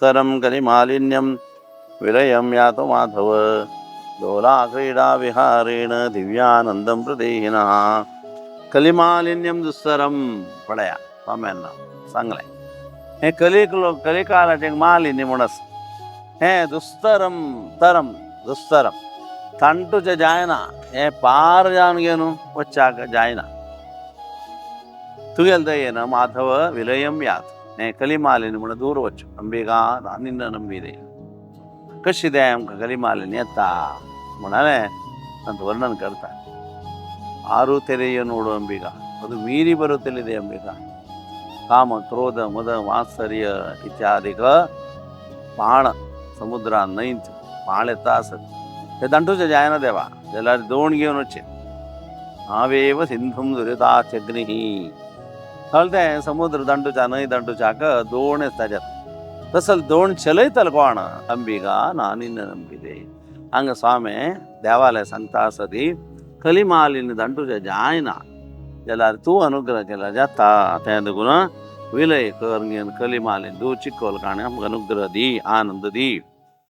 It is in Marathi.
करम कलिमालिन्यम विलयम यातो माधव दोला क्रीडा विहारेण दिव्यानंदम प्रदेहिना. कलिमालिन्यम दुस्तरम पडया स्वाम्यांना चांगलाय. हे कलिकालाचे मालिन्य म्हणस हे दुस्तरम तरम दुस्तरम ತಂಟುಚ ಜಾಯನ ಏ ಪಾರ ಜಾನ್ಗೇನು ವಚ್ಚಾಕ ಜಾಯನ ತುಗೆಲ್ದಯ್ಯನ ಮಾಧವ ವಿಲಯಂ ಯಾತ್ ನೇ ಕಲಿಮಾಲಿನಿ म्हण दूर వచ్చు अंबिका ನಿನ್ನ ನಂಬಿದೆ. कशीದೆ आमका कलिमालिनी येता म्हणाले ಅಂತ ವರ್ಣನ करतात. ಆರು ತೆರೆಯ ನೋಡು अंबिका ಅದು ಮೀರಿ ಬರುತ್ತಲಿದೆ अंबिका. ಕಾಮ ಕ್ರೋಧ ಮದ ಮಾತ್ಸರ್ಯ इत्यादिक बाण समुद्रात नैत माळे तास हे दंटूचे जायना देवा त्याला दोन घेऊन वचे नावेव सिंधुम दुरिताचग्निही कळतंय. समुद्र दंटूच्या नाही दंटूच्याक दोनच त्याच्यात तसल दोन चलयतल कोण अंबिका नानिन्न ನಂಬಿದೆ. ಹಂಗ ಸ್ವಾಮಿ देवालय सांगता सदी कलिमालिनी दंटूच्या जायना ज्याला तू अनुग्रह केला जाता त्या गुण विलय कर कलिमालिनी दू चिक्कोल काणे अनुग्रह दी आनंद दी.